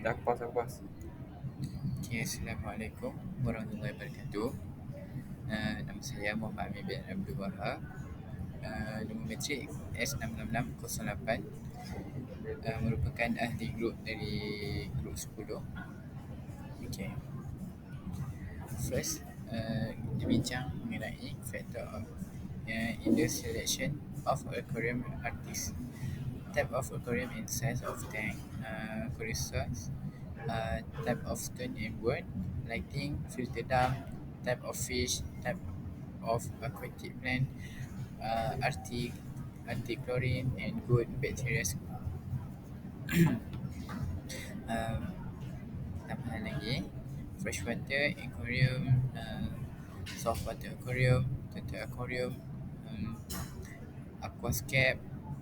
Aku pas. Okay, Assalamualaikum warahmatullahi wabarakatuh. Nama saya Muhammad Amin bin Abdul Wahab. Nombor matrik S66608. Merupakan ahli grup dari grup 10. Okay. First, kita bincang mengenai factor in the selection of aquarium artists. Type of aquarium and size of tank, chrysalis, type of stone and wood, lighting, filter dam, type of fish, type of aquatic plant, anti-chlorine and good bacteria. Um, Tambahan lagi, freshwater aquarium, saltwater aquarium, turtle aquarium, aquascape,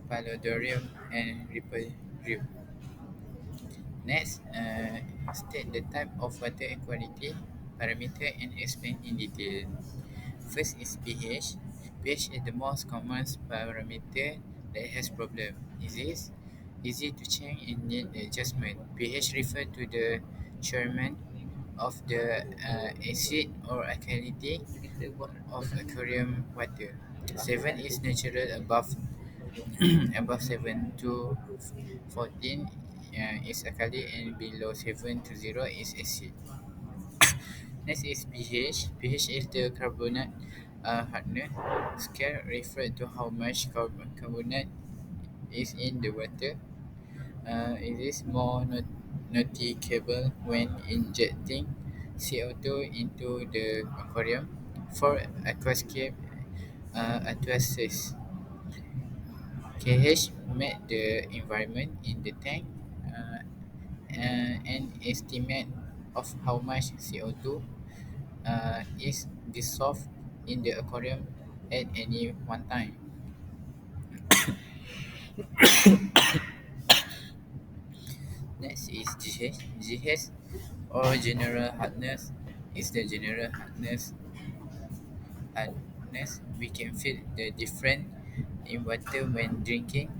paludarium and riparium. Next, state the type of water quality parameter and explain in detail. First is pH. pH is the most common parameter that has problem. Is this easy to change and need adjustment? pH refer to the measurement of the acid or alkalinity of aquarium water. 7 is natural above above 7 to 14 is alkali and below 7 to 0 is acid. Next is pH. pH is the carbonate hardness scale refer to how much carbonate is in the water. It is more noticeable when injecting CO2 into the aquarium. For aquascape aquasis, KH met the environment in the tank uh, an estimate of how much CO2 is dissolved in the aquarium at any one time. Next is GH. GH or general hardness is the general hardness. We can feel the difference in water when drinking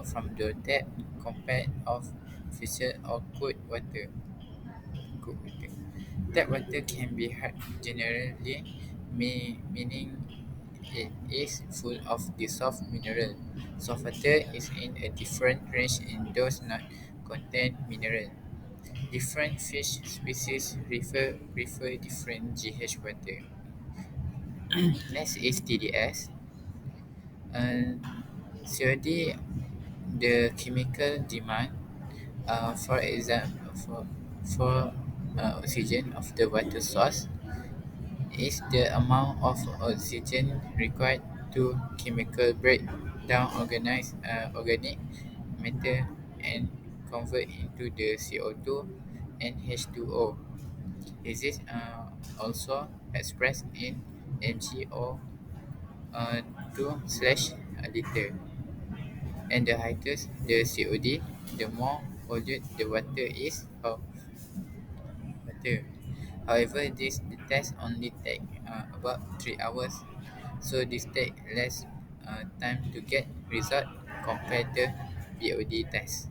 from the tap compared of filtered or cold water. Cold water. Tap water can be hard generally, meaning it is full of dissolved mineral. Soft water is in a different range and does not contain mineral. Different fish species prefer different GH water. Next is TDS. COD, the chemical demand, for example, for oxygen of the water source is the amount of oxygen required to chemical break down organic matter and convert into the CO2 and H2O. This is also expressed in mg or 2 slash a liter. And the higher the COD, the more polluted the water is. Water. However, the test only take about 3 hours, so this take less time to get result compared to BOD test.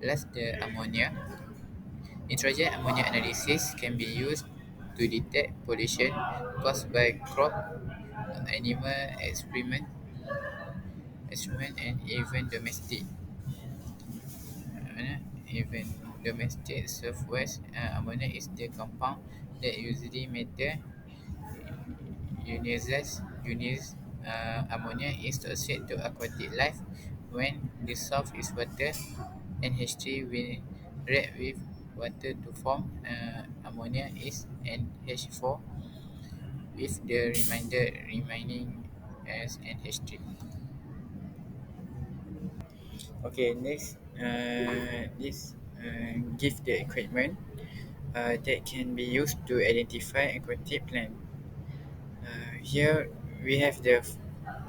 Last, the ammonia. Nitrogen ammonia analysis can be used to detect pollution caused by crop, animal experiment and even domestic. Even domestic surface ammonia is the compound that usually matter uses ammonia is associated to aquatic life when dissolved is water. NH3 will react with water to form ammonia is NH4 with the remaining as NH3. Okay, next, this give the equipment that can be used to identify aquatic plant. Here we have the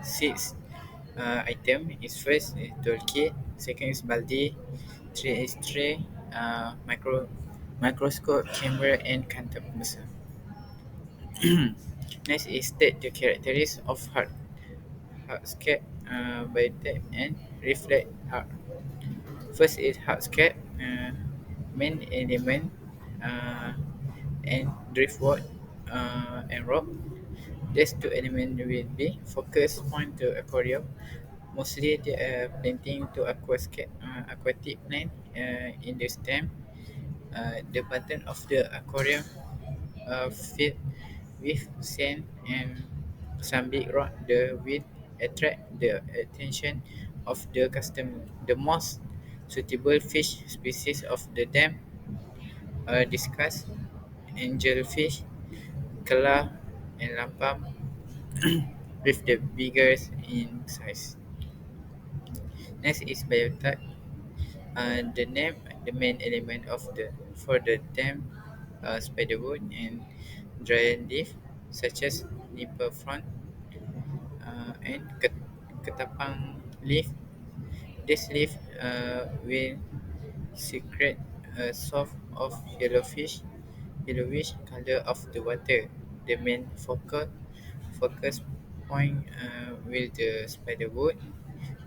six item. Is first is toolkit, second is baldi, three is tray, microscope, camera, and countermeasure. Next is state the characteristics of hardscape, by type and reflect hard. First is hardscape. Main element uh, and driftwood and rock. These two elements will be focus point to aquarium. Mostly they are planting to aquatic plant in the stem. The bottom of the aquarium filled with sand and some big rock. The will attract the attention of the customer. The most suitable fish species of the dam are discussed: angelfish, Kala, and Lampam with the biggest in size. Next is biotype. The name, the main element of the for the dam, spiderwood and giant leaf such as nipple front and ketapang leaf. This leaf will secrete a soft of yellowish color of the water. The main focus point will the spiderwood.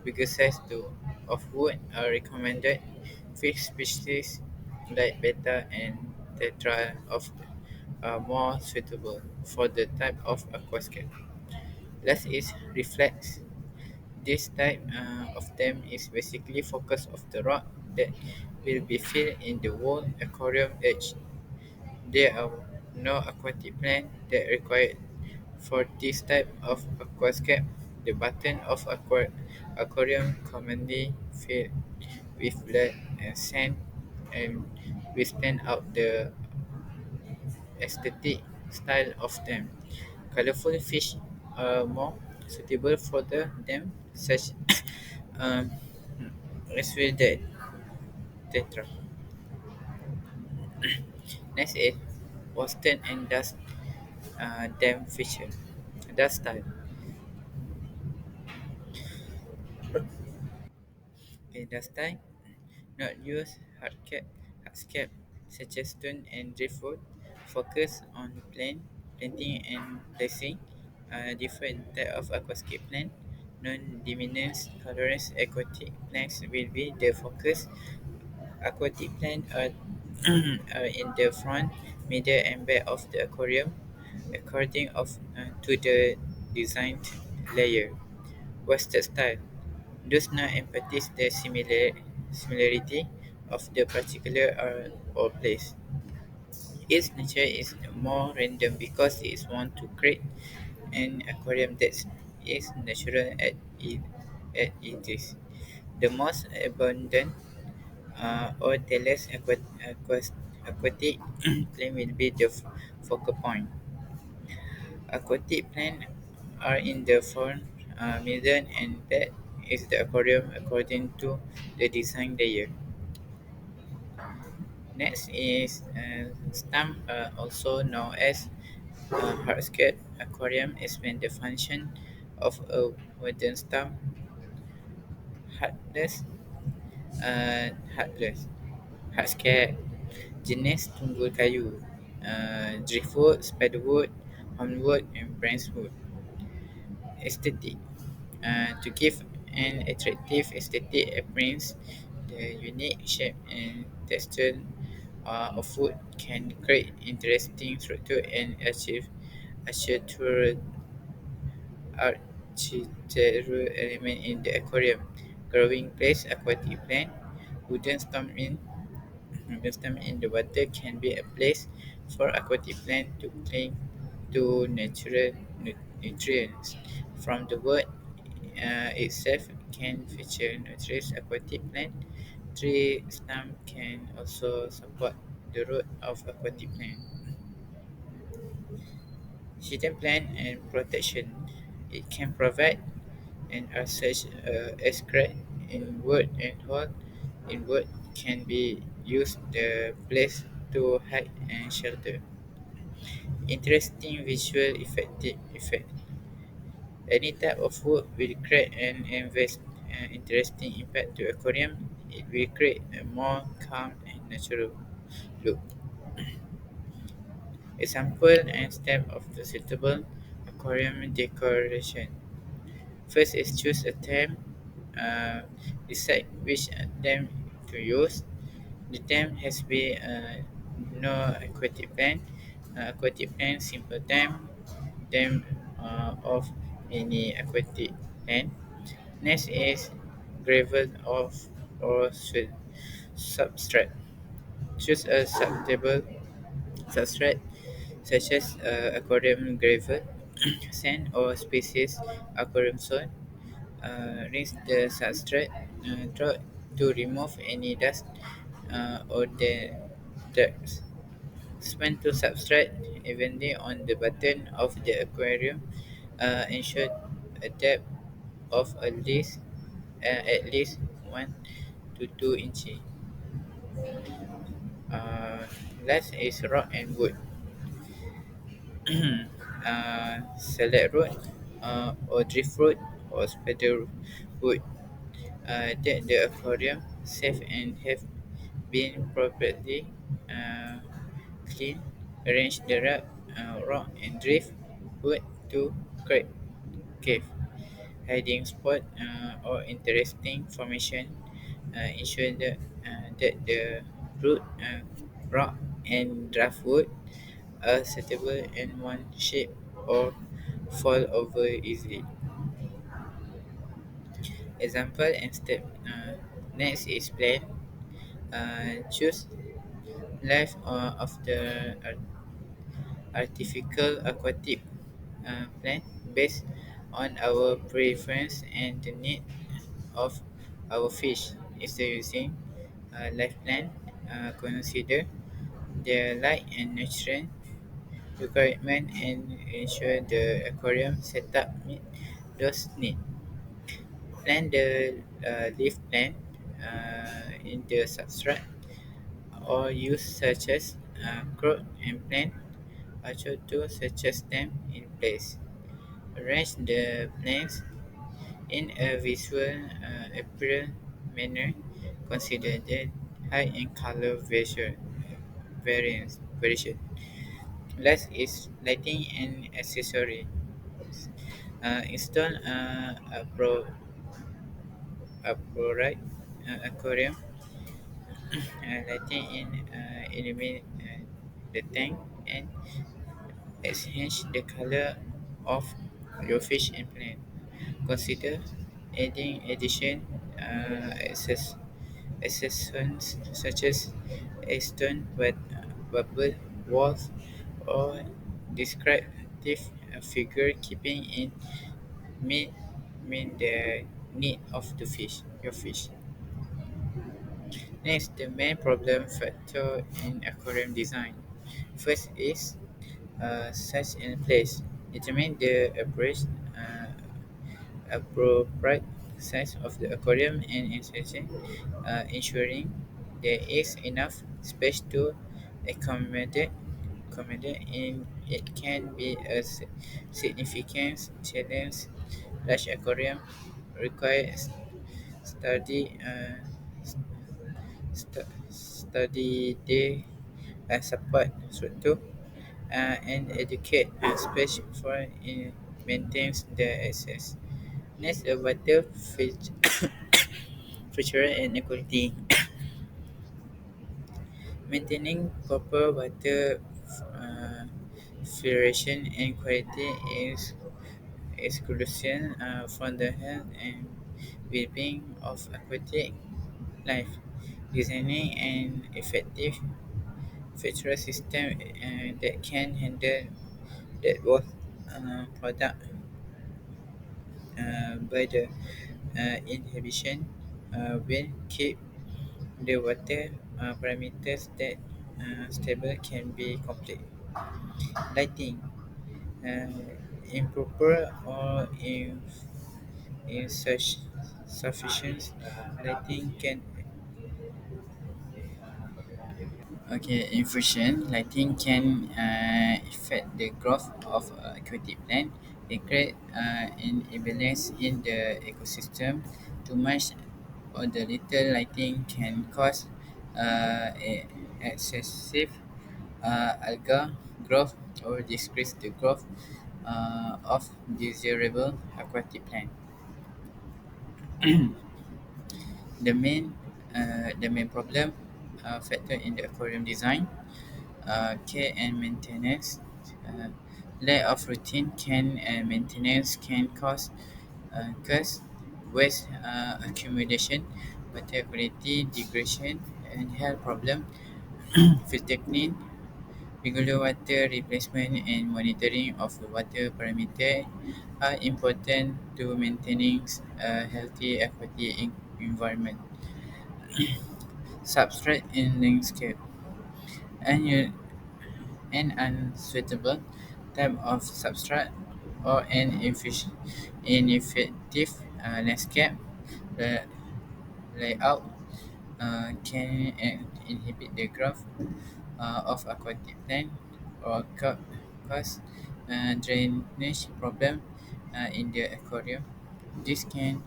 Bigger size of wood are recommended. Fish species like betta and tetra of are more suitable for the type of aquascape. Last is reflex. This type of them is basically focus of the rock that will be filled in the wall aquarium edge. There are no aquatic plant that required for this type of aquascape. The bottom of aquarium commonly filled with blood and sand and we stand out the aesthetic style of them. Colorful fish are more suitable for them, such um, as with the tetra. Next is Boston and dust dam feature. Dust style. In dust style, not use hardscape such as stone and driftwood. Focus on planting and placing different type of aquascape plant. Non-dominant colorless aquatic plants will be the focus. Aquatic plants are, are in the front, middle, and back of the aquarium, according to the designed layer. Western style does not emphasize the similarity of the particular art or place. Its nature is more random because it wants to create an aquarium that is natural at it is. The most abundant or tallest aquatic plant will be the focal point. Aquatic plants are in the front, middle, and back is the aquarium according to the design layer. Next is stump, also known as hardscape aquarium, explain the function of a wooden stump, heartless, heartless, hardscape, jenis tunggul kayu, driftwood, spiderwood, hornwood, and branchwood. Aesthetic. To give an attractive aesthetic appearance, the unique shape and texture of wood can create interesting structure and achieve architectural architectural element in the aquarium. Growing place, aquatic plant, wooden stump in the water can be a place for aquatic plant to cling to natural nutrients from the wood itself can feature nutritious aquatic plant. Tree stump can also support the root of aquatic plant. Hidden plant and protection. It can provide an such as crack in wood and hole in wood can be used the place to hide and shelter. Interesting visual effect. Any type of wood will create an interesting impact to aquarium. It will create a more calm and natural look. Example and step of the suitable aquarium decoration. First is choose a theme. Decide which theme to use. The term has been no aquatic plant. Aquatic plant, simple term of any aquatic plant. Next is gravel of or substrate. Choose a suitable substrate such as aquarium gravel, sand, or species aquarium soil. Rinse the substrate to remove any dust or the dirt. Spin to substrate evenly on the bottom of the aquarium. Ensure a depth of at least 1 to 2 inches. Uh, Last is rock and wood. Select root or driftwood or spider wood that the aquarium safe and have been properly uh, cleaned. Arrange the rock and driftwood to create cave, hiding spot or interesting formation. Ensure that the root, rock, and driftwood are suitable in one shape or fall over easily. Example and step. Next is plan. Choose life of the artificial aquatic plant based on our preference and the need of our fish. Instead using life plant, consider their light and nutrient requirement and ensure the aquarium setup meet those needs. Plant the leaf plant in the substrate or use such as crop and plant to such as them in place. Arrange the plants in a visual appeal manner. Consider the height and color variation. Last is lighting and accessory. Install a bright aquarium lighting in illuminate the tank and enhance the color of your fish and plant. Consider adding addition accessories such as a stone bubble walls or descriptive figure keeping in meet meet the need of your fish. Next, the main problem factor in aquarium design. First is size and place. Determine the appropriate size of the aquarium and insertion, ensuring there is enough space to accommodate in it can be a significant challenge. Large aquarium requires study day support to and educate space for maintains the access. Next, a water feature and equality. Maintaining proper water uh, filtration and quality is crucial for the health and well-being of aquatic life. Designing an effective filtration system that can handle that was product by the inhibition will keep the water parameters that stable can be complete. Lighting uh, improper or insufficient lighting can efficient lighting can affect the growth of aquatic plant. They create an imbalance in the ecosystem. Too much or the little lighting can cause excessive algal growth or decrease the growth of desirable aquatic plant. The main problem factor in the aquarium design. Care and maintenance. Uh, Lack of routine can and maintenance can cause waste accumulation, water quality degradation, and health problem. Filtering, regular water replacement, and monitoring of the water parameter are important to maintaining a healthy aquatic environment. Substrate in landscape. An, an unsuitable type of substrate or an ineffective landscape uh, layout can inhibit the growth of aquatic plant or cause drainage problem in the aquarium. This can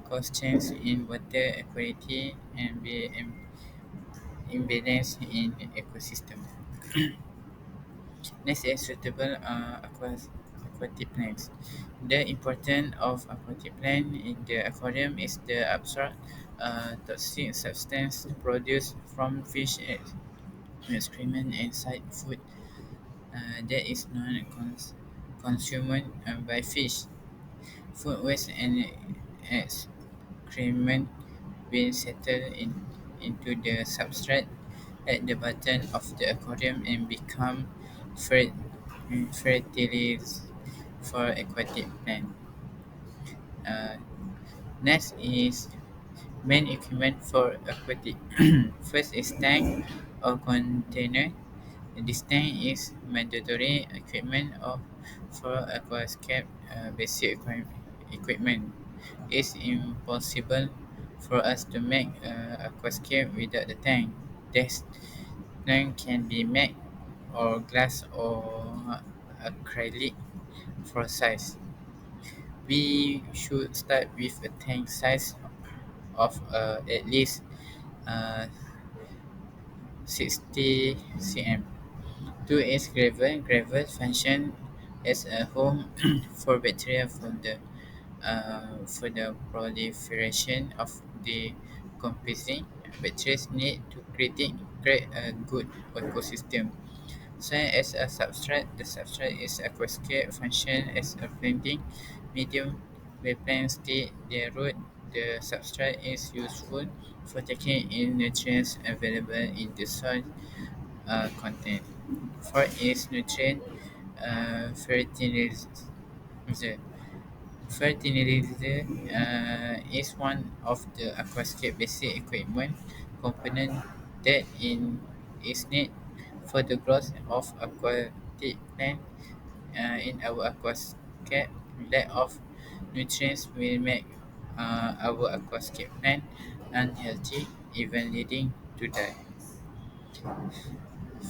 cause change in water quality and be imbalance in ecosystem. Next is suitable aquatic plants. The importance of aquatic plant in the aquarium is the absorb toxic substance produced from fish excrement and side food that is consumed by fish. Food waste and excrement will settle into the substrate at the bottom of the aquarium and become fer- fertilizer for aquatic plant. Uh, Next is main equipment for aquatic. First is tank or container. This tank is mandatory equipment for aquascape basic equipment. It's impossible for us to make aquascape without the tank. This tank can be made or glass or acrylic for size. We should start with a tank size of at least uh, 60 cm. Two is gravel. Gravel function as a home for bacteria for the proliferation of the composing. Bacteria need to create a good ecosystem. So as a substrate, the substrate is aquascape function as a planting medium where plants stay their root. The substrate is useful for taking in nutrients available in the soil content. Fourth is nutrient fertilizer. Fertilizer is one of the aquascape basic equipment component that is needed for the growth of aquatic plant in our aquascape. Lack of nutrients will make our aquascape plant unhealthy, even leading to die.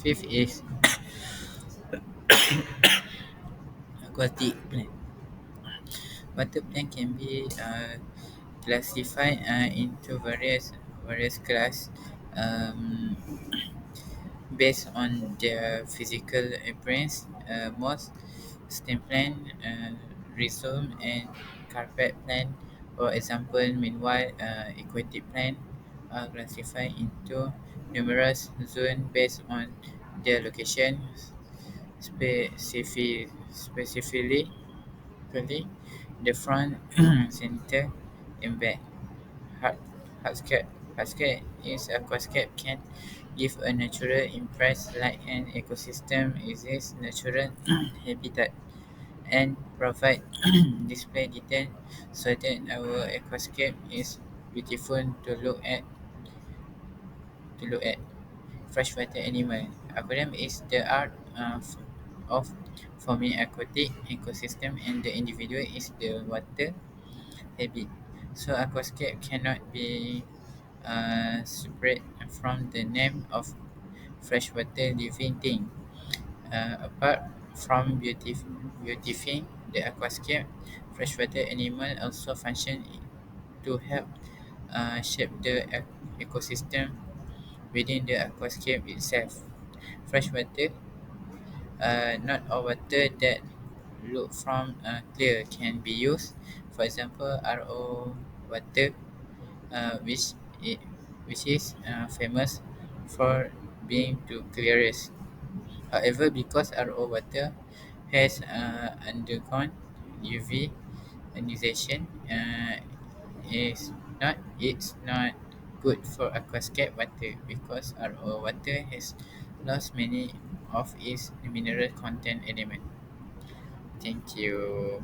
Fifth is aquatic plant. Water plant can be classified into various class um, based on their physical appearance. Most stem plant, rhizome, and carpet plant, for example, meanwhile, aquatic plant are classified into numerous zones based on their location. Specifically, the front, center, and back. Hard, hardscape. Hardscape is aquascape can give a natural impress like an ecosystem is its natural habitat and provide display detail so that our aquascape is beautiful to look at. Freshwater animal. Aquarium is the art of forming aquatic ecosystem and the individual is the water habit. So aquascape cannot be separate from the name of freshwater living thing. Apart from beautifying the aquascape, freshwater animal also function to help shape the ecosystem within the aquascape itself. Freshwater, not all water that look from clear can be used. For example, RO water, uh, which, i- which is famous for being too clearest. However, because RO water has undergone UV ionization, it's not good for aquascape water because RO water has lost many of its mineral content element. Thank you.